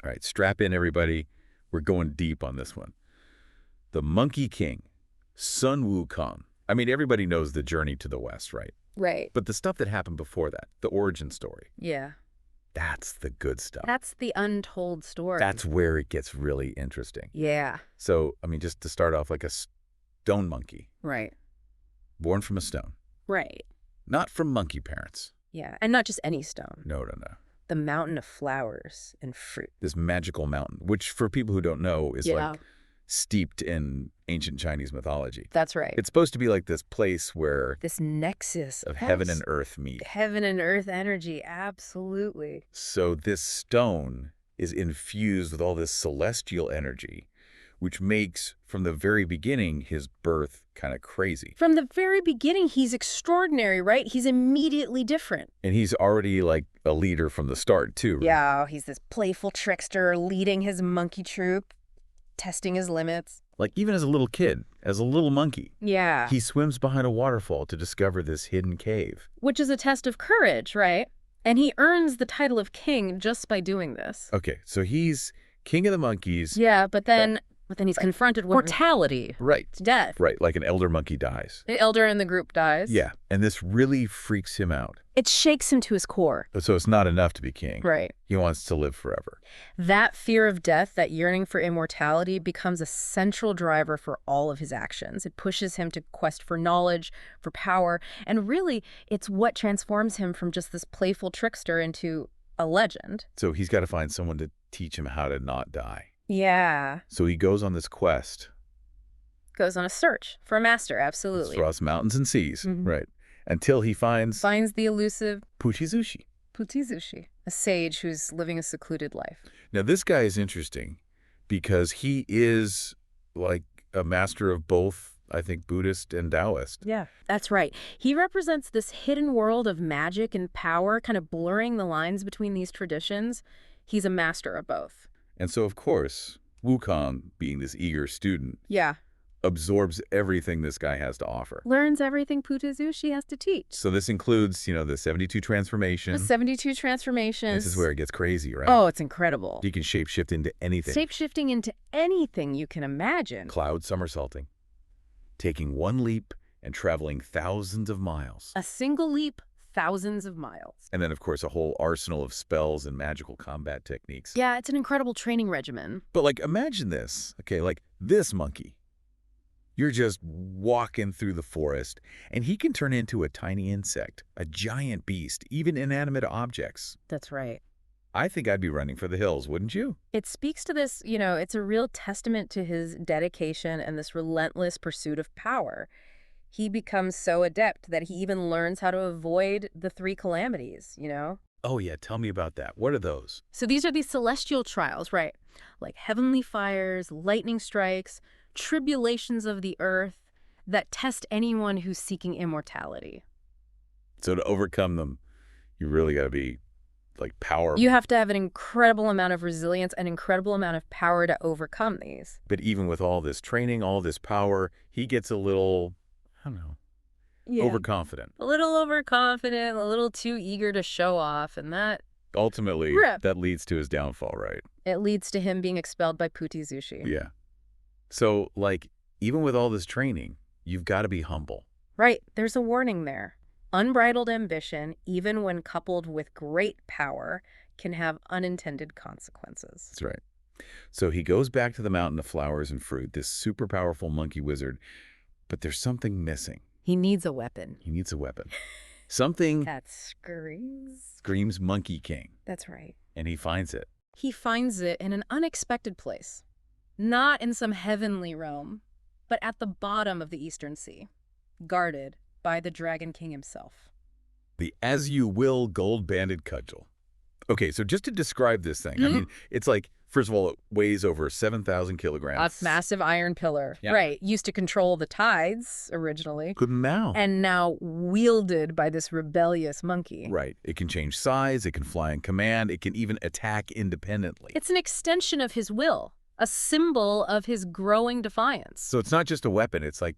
All right, strap in, everybody. We're going deep on this one. The Monkey King, Sun Wukong. I mean, everybody knows the journey to the West, right? Right. But the stuff that happened before that, the origin story, Yeah. that's the good stuff. That's the untold story. That's where it gets really interesting. Yeah. So, I mean, just to start off, like a stone monkey. Right. Born from a stone. Right. Not from monkey parents. Yeah. And not just any stone. No, no, no. The mountain of flowers and fruit. This magical mountain, which for people who don't know is like steeped in ancient Chinese mythology. That's right. It's supposed to be like this place where this nexus of heaven and earth meet. Heaven and earth energy, absolutely. So this stone is infused with all this celestial energy, which makes, from the very beginning, his birth kind of crazy. From the very beginning, he's extraordinary, right? He's immediately different. And he's already like a leader from the start, too. Right? Yeah, he's this playful trickster leading his monkey troop, testing his limits. Like even as a little kid, as a little monkey. Yeah. He swims behind a waterfall to discover this hidden cave. Which is a test of courage, right? And he earns the title of king just by doing this. Okay, so he's king of the monkeys. Yeah, but then he's confronted with mortality. Right. Death. Right, like an elder monkey dies. The elder in the group dies. Yeah, and this really freaks him out. It shakes him to his core. So it's not enough to be king. Right. He wants to live forever. That fear of death, that yearning for immortality, becomes a central driver for all of his actions. It pushes him to quest for knowledge, for power, and really, it's what transforms him from just this playful trickster into a legend. So he's got to find someone to teach him how to not die. Yeah. So he goes on this quest. Goes on a search for a master, absolutely. Across mountains and seas, right. Until he finds the elusive Puchizushi. Puchizushi, a sage who's living a secluded life. Now, this guy is interesting because he is like a master of both, I think, Buddhist and Taoist. Yeah, that's right. He represents this hidden world of magic and power, kind of blurring the lines between these traditions. He's a master of both. And so, of course, Wukong, being this eager student, absorbs everything this guy has to offer. Learns everything Puchizushi has to teach. So this includes, the 72 transformations. The 72 transformations. This is where it gets crazy, right? Oh, it's incredible. You can shapeshift into anything. Shapeshifting into anything you can imagine. Cloud somersaulting. Taking one leap and traveling thousands of miles. A single leap, thousands of miles. And then, of course, a whole arsenal of spells and magical combat techniques. Yeah, it's an incredible training regimen. But, imagine this. Okay, this monkey. You're just walking through the forest, and he can turn into a tiny insect, a giant beast, even inanimate objects. That's right. I think I'd be running for the hills, wouldn't you? It speaks to this, it's a real testament to his dedication and this relentless pursuit of power. He becomes so adept that he even learns how to avoid the three calamities, Oh, yeah. Tell me about that. What are those? So these are these celestial trials, right? Like heavenly fires, lightning strikes, tribulations of the earth that test anyone who's seeking immortality. So to overcome them, you really got to be, powerful. You have to have an incredible amount of resilience, an incredible amount of power to overcome these. But even with all this training, all this power, he gets a little, I don't know, overconfident. A little overconfident, a little too eager to show off, and that... Ultimately, that leads to his downfall, right? It leads to him being expelled by Puchizushi. Yeah. So, even with all this training, you've got to be humble. Right. There's a warning there. Unbridled ambition, even when coupled with great power, can have unintended consequences. That's right. So he goes back to the mountain of flowers and fruit, this super powerful monkey wizard, but there's something missing. He needs a weapon. He needs a weapon. Something that screams Monkey King. That's right. And he finds it. He finds it in an unexpected place. Not in some heavenly realm, but at the bottom of the Eastern Sea, guarded by the Dragon King himself. The as-you-will gold-banded cudgel. Okay, so just to describe this thing, I mean, it's first of all, it weighs over 7,000 kilograms. A massive iron pillar. Yeah. Right. Used to control the tides originally. Couldn't now. And now wielded by this rebellious monkey. Right. It can change size. It can fly in command. It can even attack independently. It's an extension of his will, a symbol of his growing defiance. So it's not just a weapon. It's a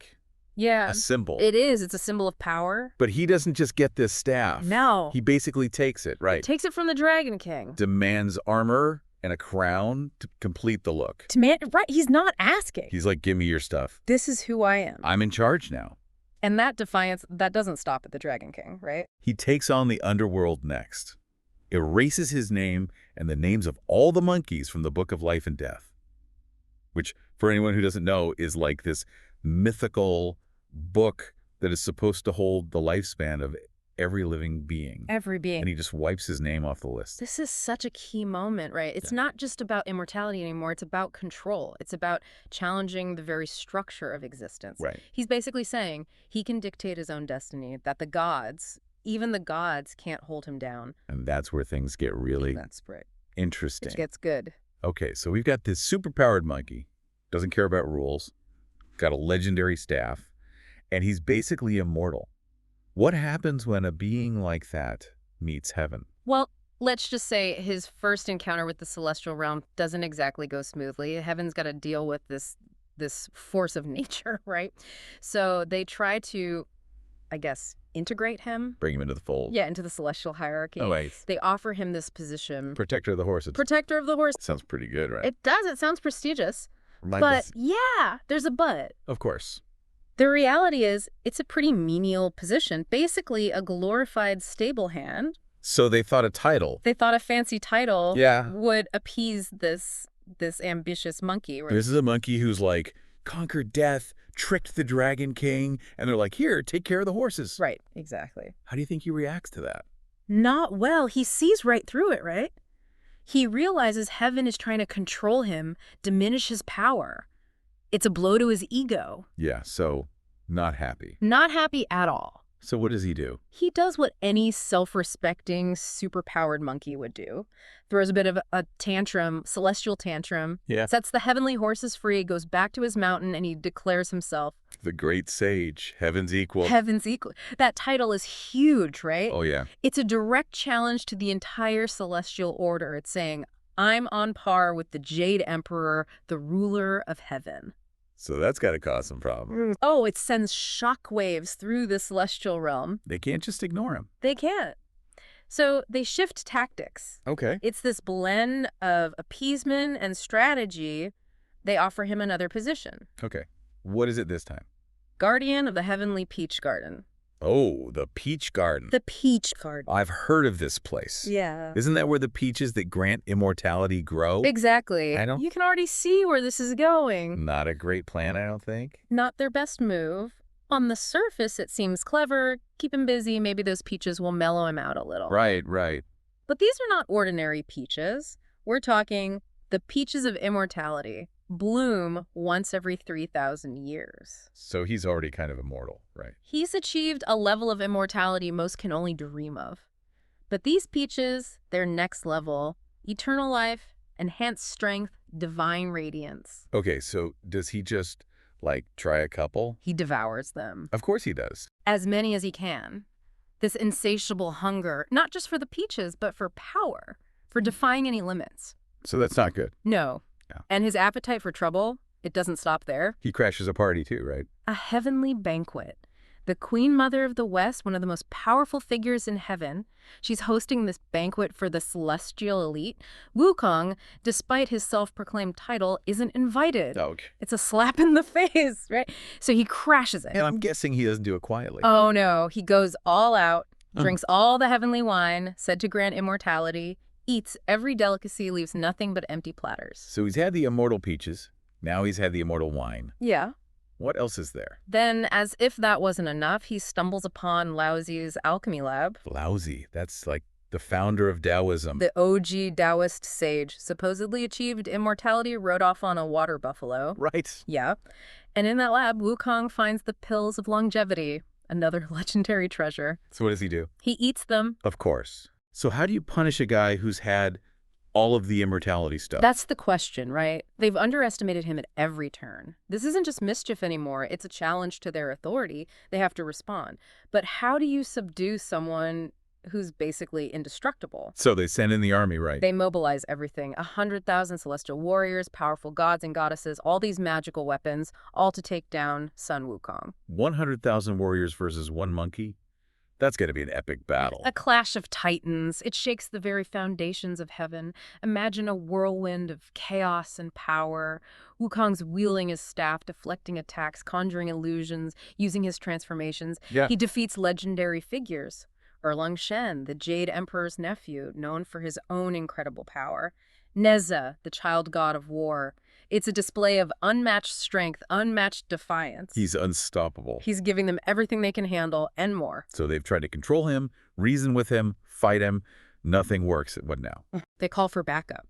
symbol. It is. It's a symbol of power. But he doesn't just get this staff. No. He basically takes it, right? Takes it from the Dragon King. Demands armor, And a crown to complete the look. Right, he's not asking. He's like, give me your stuff. This is who I am. I'm in charge now. And that defiance, that doesn't stop at the Dragon King, right? He takes on the underworld next, erases his name and the names of all the monkeys from the Book of Life and Death, which, for anyone who doesn't know, is like this mythical book that is supposed to hold the lifespan of every living being. Every being. And he just wipes his name off the list. This is such a key moment, right? It's not just about immortality anymore. It's about control. It's about challenging the very structure of existence. Right. He's basically saying he can dictate his own destiny, that the gods, even the gods, can't hold him down. And that's where things get really That's right. interesting. It gets good. Okay, so we've got this superpowered monkey, doesn't care about rules, got a legendary staff, and he's basically immortal. What happens when a being like that meets heaven? Well, let's just say his first encounter with the celestial realm doesn't exactly go smoothly. Heaven's got to deal with this force of nature, right? So they try to, I guess, integrate him. Bring him into the fold. Yeah, into the celestial hierarchy. Oh, wait. They offer him this position. Protector of the horses. Protector of the horse. Sounds pretty good, right? It does. It sounds prestigious. Like But this. yeah, there's a but. Of course. The reality is it's a pretty menial position, basically a glorified stable hand. So they thought a title. They thought a fancy title Yeah. would appease this ambitious monkey. Right? This is a monkey who's like, conquered death, tricked the Dragon King, and they're like, here, take care of the horses. Right, exactly. How do you think he reacts to that? Not well. He sees right through it, right? He realizes heaven is trying to control him, diminish his power. It's a blow to his ego. Yeah, so not happy. Not happy at all. So what does he do? He does what any self-respecting, superpowered monkey would do. Throws a bit of a tantrum, celestial tantrum. Yeah. Sets the heavenly horses free, goes back to his mountain, and he declares himself The great sage, heaven's equal. heaven's equal. That title is huge, right? Oh, yeah. It's a direct challenge to the entire celestial order. It's saying, I'm on par with the Jade Emperor, the ruler of heaven. So that's got to cause some problems. Oh, it sends shockwaves through the celestial realm. They can't just ignore him. They can't. So they shift tactics. Okay. It's this blend of appeasement and strategy. They offer him another position. Okay. What is it this time? Guardian of the Heavenly Peach Garden. Oh, the Peach Garden. The Peach Garden. I've heard of this place. Yeah. Isn't that where the peaches that grant immortality grow? Exactly. I don't- You can already see where this is going. Not a great plan, I don't think. Not their best move. On the surface, it seems clever. Keep him busy. Maybe those peaches will mellow him out a little. Right, right. But these are not ordinary peaches. We're talking the peaches of immortality. Bloom once every 3,000 years. So he's already kind of immortal, right? He's achieved a level of immortality most can only dream of. But these peaches, they're next level. Eternal life, enhanced strength, divine radiance. Okay, so does he just, like, try a couple? He devours them. Of course he does. As many as he can. This insatiable hunger, not just for the peaches, but for power, for defying any limits. So that's not good. No. Yeah. And his appetite for trouble, it doesn't stop there. He crashes a party too, right? A heavenly banquet. The Queen Mother of the West, one of the most powerful figures in heaven, she's hosting this banquet for the celestial elite. Wukong, despite his self-proclaimed title, isn't invited. Okay. It's a slap in the face, right? So he crashes it. And I'm guessing he doesn't do it quietly. Oh no, he goes all out, drinks all the heavenly wine, said to grant immortality, eats every delicacy, leaves nothing but empty platters. So he's had the immortal peaches. Now he's had the immortal wine. Yeah. What else is there? Then, as if that wasn't enough, he stumbles upon Laozi's alchemy lab. Laozi. That's like the founder of Taoism. The OG Taoist sage supposedly achieved immortality, rode off on a water buffalo. Right. Yeah. And in that lab, Wukong finds the pills of longevity, another legendary treasure. So what does he do? He eats them. Of course. So how do you punish a guy who's had all of the immortality stuff? That's the question, right? They've underestimated him at every turn. This isn't just mischief anymore. It's a challenge to their authority. They have to respond. But how do you subdue someone who's basically indestructible? So they send in the army, right? They mobilize everything. 100,000 celestial warriors, powerful gods and goddesses, all these magical weapons, all to take down Sun Wukong. 100,000 warriors versus one monkey? That's got to be an epic battle. A clash of titans. It shakes the very foundations of heaven. Imagine a whirlwind of chaos and power. Wukong's wielding his staff, deflecting attacks, conjuring illusions, using his transformations. Yeah. He defeats legendary figures. Erlang Shen, the Jade Emperor's nephew, known for his own incredible power. Neza, the child god of war. It's a display of unmatched strength, unmatched defiance. He's unstoppable. He's giving them everything they can handle and more. So they've tried to control him, reason with him, fight him. Nothing works. What now? They call for backup.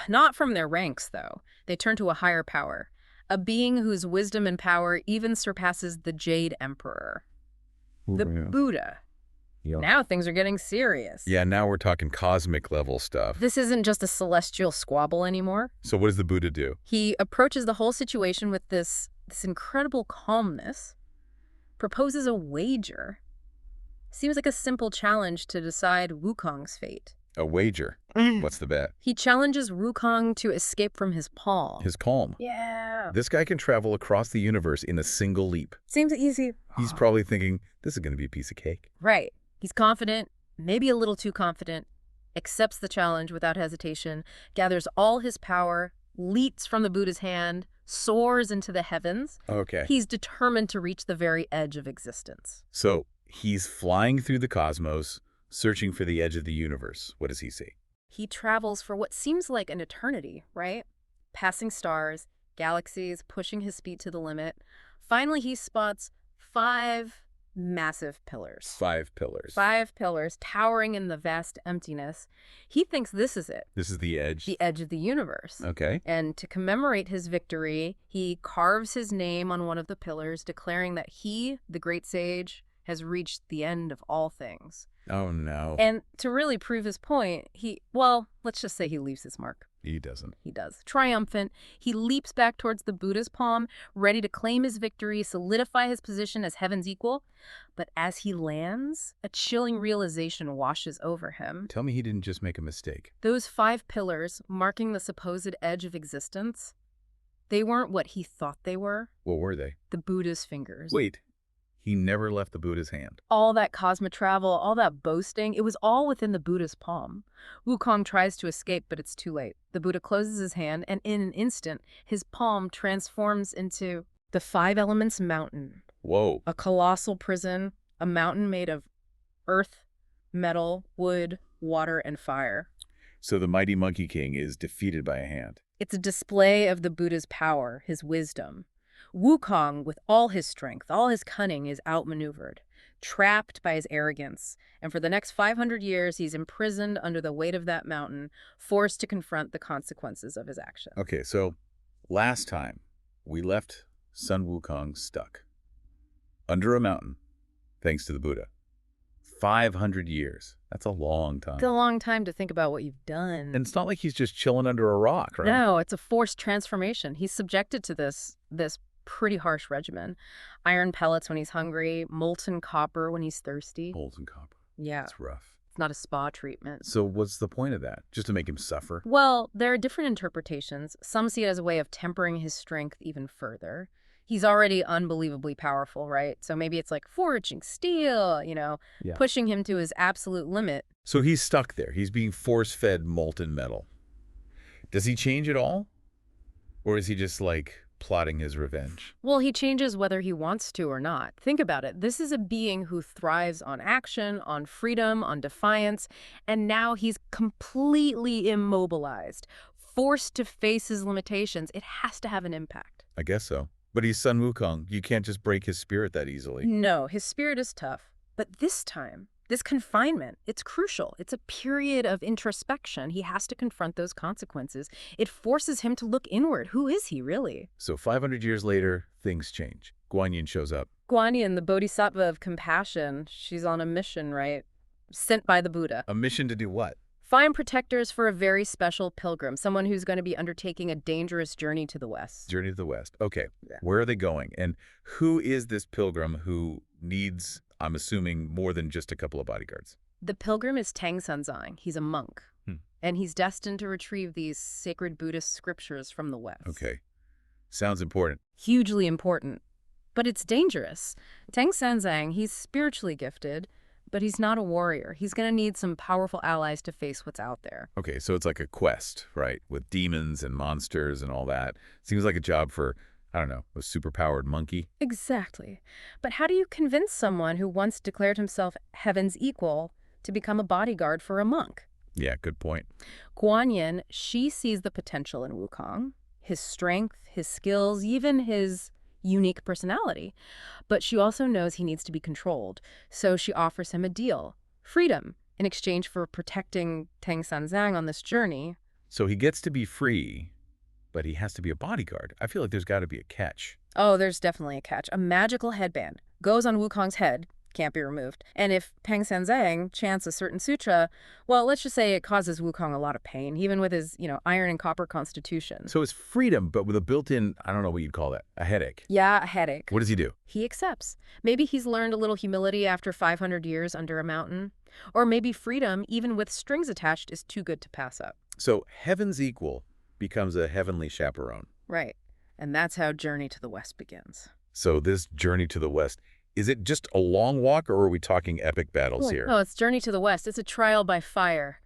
Not from their ranks, though. They turn to a higher power, a being whose wisdom and power even surpasses the Jade Emperor, the Buddha. Yeah. Now things are getting serious. Yeah, now we're talking cosmic level stuff. This isn't just a celestial squabble anymore. So what does the Buddha do? He approaches the whole situation with this incredible calmness, proposes a wager. Seems like a simple challenge to decide Wukong's fate. A wager. What's the bet? He challenges Wukong to escape from his palm. His calm. Yeah. This guy can travel across the universe in a single leap. Seems easy. He's probably thinking, this is going to be a piece of cake. Right. He's confident, maybe a little too confident, accepts the challenge without hesitation, gathers all his power, leaps from the Buddha's hand, soars into the heavens. Okay. He's determined to reach the very edge of existence. So he's flying through the cosmos, searching for the edge of the universe. What does he see? He travels for what seems like an eternity, right? Passing stars, galaxies, pushing his speed to the limit. Finally, he spots 5 massive pillars. 5 pillars. 5 pillars towering in the vast emptiness. He thinks this is it. This is the edge. The edge of the universe. Okay. And to commemorate his victory, he carves his name on one of the pillars, declaring that he, the great sage, has reached the end of all things. Oh, no. And to really prove his point, let's just say he leaves his mark. He doesn't. He does. Triumphant, he leaps back towards the Buddha's palm, ready to claim his victory, solidify his position as heaven's equal. But as he lands, a chilling realization washes over him. Tell me he didn't just make a mistake. Those 5 pillars, marking the supposed edge of existence, they weren't what he thought they were. What were they? The Buddha's fingers. Wait. He never left the Buddha's hand. All that cosmic travel, all that boasting, it was all within the Buddha's palm. Wukong tries to escape, but it's too late. The Buddha closes his hand, and in an instant, his palm transforms into the 5 elements mountain. Whoa. A colossal prison, a mountain made of earth, metal, wood, water, and fire. So the mighty Monkey King is defeated by a hand. It's a display of the Buddha's power, his wisdom. Wukong, with all his strength, all his cunning, is outmaneuvered, trapped by his arrogance. And for the next 500 years, he's imprisoned under the weight of that mountain, forced to confront the consequences of his actions. Okay, so last time we left Sun Wukong stuck under a mountain, thanks to the Buddha. 500 years. That's a long time. It's a long time to think about what you've done. And it's not like he's just chilling under a rock, right? No, it's a forced transformation. He's subjected to this pretty harsh regimen. Iron pellets when he's hungry, molten copper when he's thirsty. Molten copper. Yeah. It's rough. It's not a spa treatment. So what's the point of that? Just to make him suffer? Well, there are different interpretations. Some see it as a way of tempering his strength even further. He's already unbelievably powerful, right? So maybe it's like forging steel, pushing him to his absolute limit. So he's stuck there. He's being force-fed molten metal. Does he change at all? Or is he just like plotting his revenge? Well, he changes whether he wants to or not. Think about it. This is a being who thrives on action, on freedom, on defiance, and now he's completely immobilized, forced to face his limitations. It has to have an impact. I guess so. But he's Sun Wukong. You can't just break his spirit that easily. No, his spirit is tough. But this time, this confinement, it's crucial. It's a period of introspection. He has to confront those consequences. It forces him to look inward. Who is he, really? So 500 years later, things change. Guan Yin shows up. Guan Yin, the bodhisattva of compassion, she's on a mission, right? Sent by the Buddha. A mission to do what? Find protectors for a very special pilgrim, someone who's going to be undertaking a dangerous journey to the west. Journey to the west. Okay. Yeah. Where are they going? And who is this pilgrim who needs, I'm assuming, more than just a couple of bodyguards? The pilgrim is Tang Sanzang. He's a monk. And he's destined to retrieve these sacred Buddhist scriptures from the west. Okay. Sounds important. Hugely important. But it's dangerous. Tang Sanzang, he's spiritually gifted, But he's not a warrior. He's going to need some powerful allies to face what's out there. Okay, so it's like a quest, right? With demons and monsters and all that. Seems like a job for, I don't know, a superpowered monkey. Exactly. But how do you convince someone who once declared himself heaven's equal to become a bodyguard for a monk? Yeah, good point. Guan Yin, she sees the potential in Wukong, his strength, his skills, even his unique personality. But she also knows he needs to be controlled, so she offers him a deal, freedom, in exchange for protecting Tang Sanzang on this journey. So he gets to be free, but he has to be a bodyguard. I feel like there's got to be a catch. Oh, there's definitely a catch. A magical headband goes on Wukong's head, can't be removed. And if Tang Sanzang chants a certain sutra, well, let's just say it causes Wukong a lot of pain, even with his, iron and copper constitution. So it's freedom, but with a built-in, I don't know what you'd call that, a headache. Yeah, a headache. What does he do? He accepts. Maybe he's learned a little humility after 500 years under a mountain. Or maybe freedom, even with strings attached, is too good to pass up. So heaven's equal becomes a heavenly chaperone. Right. And that's how Journey to the West begins. So this journey to the West, is it just a long walk, or are we talking epic battles here? No, it's Journey to the West. It's a trial by fire.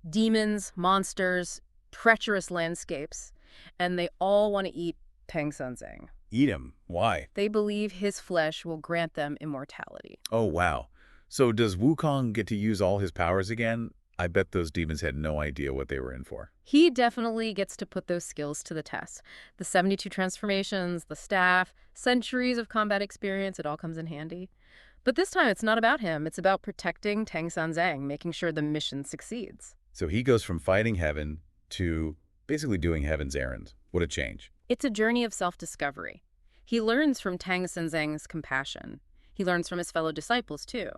Demons, monsters, treacherous landscapes. And they all want to eat Tang Sanzang. Eat him. Why? They believe his flesh will grant them immortality. Oh, wow. So does Wukong get to use all his powers again? I bet those demons had no idea what they were in for. He definitely gets to put those skills to the test. The 72 transformations, the staff, centuries of combat experience, it all comes in handy. But this time it's not about him. It's about protecting Tang Sanzang, making sure the mission succeeds. So he goes from fighting heaven to basically doing heaven's errand. What a change. It's a journey of self-discovery. He learns from Tang Sanzang's compassion. He learns from his fellow disciples, too.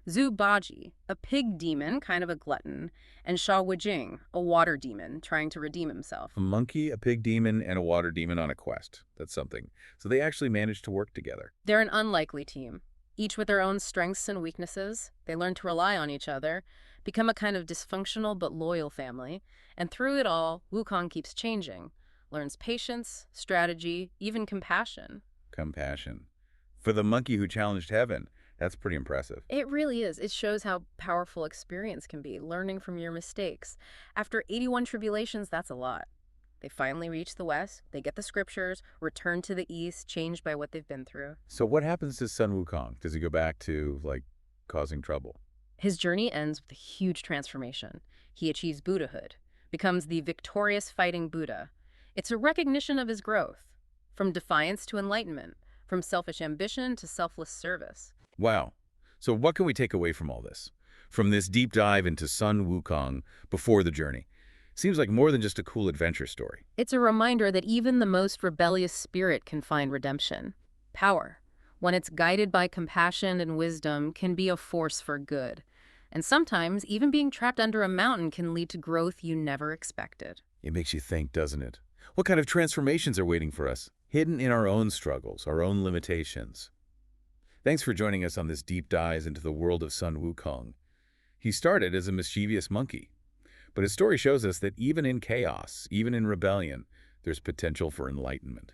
Zhu Baji, a pig demon, kind of a glutton, and Sha Wujing, a water demon, trying to redeem himself. A monkey, a pig demon, and a water demon on a quest. That's something. So they actually managed to work together. They're an unlikely team. Each with their own strengths and weaknesses. They learn to rely on each other, become a kind of dysfunctional but loyal family. And through it all, Wukong keeps changing. Learns patience, strategy, even compassion. Compassion. For the monkey who challenged heaven, that's pretty impressive. It really is. It shows how powerful experience can be, learning from your mistakes. After 81 tribulations, that's a lot. They finally reach the West, they get the scriptures, return to the East, changed by what they've been through. So what happens to Sun Wukong? Does he go back to, causing trouble? His journey ends with a huge transformation. He achieves Buddhahood, becomes the victorious fighting Buddha. It's a recognition of his growth, from defiance to enlightenment, from selfish ambition to selfless service. Wow. So what can we take away from all this? From this deep dive into Sun Wukong before the journey? Seems like more than just a cool adventure story. It's a reminder that even the most rebellious spirit can find redemption. Power, when it's guided by compassion and wisdom, can be a force for good. And sometimes, even being trapped under a mountain can lead to growth you never expected. It makes you think, doesn't it? What kind of transformations are waiting for us, hidden in our own struggles, our own limitations? Thanks for joining us on this deep dive into the world of Sun Wukong. He started as a mischievous monkey, but his story shows us that even in chaos, even in rebellion, there's potential for enlightenment.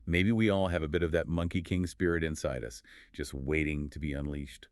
Maybe we all have a bit of that Monkey King spirit inside us, just waiting to be unleashed.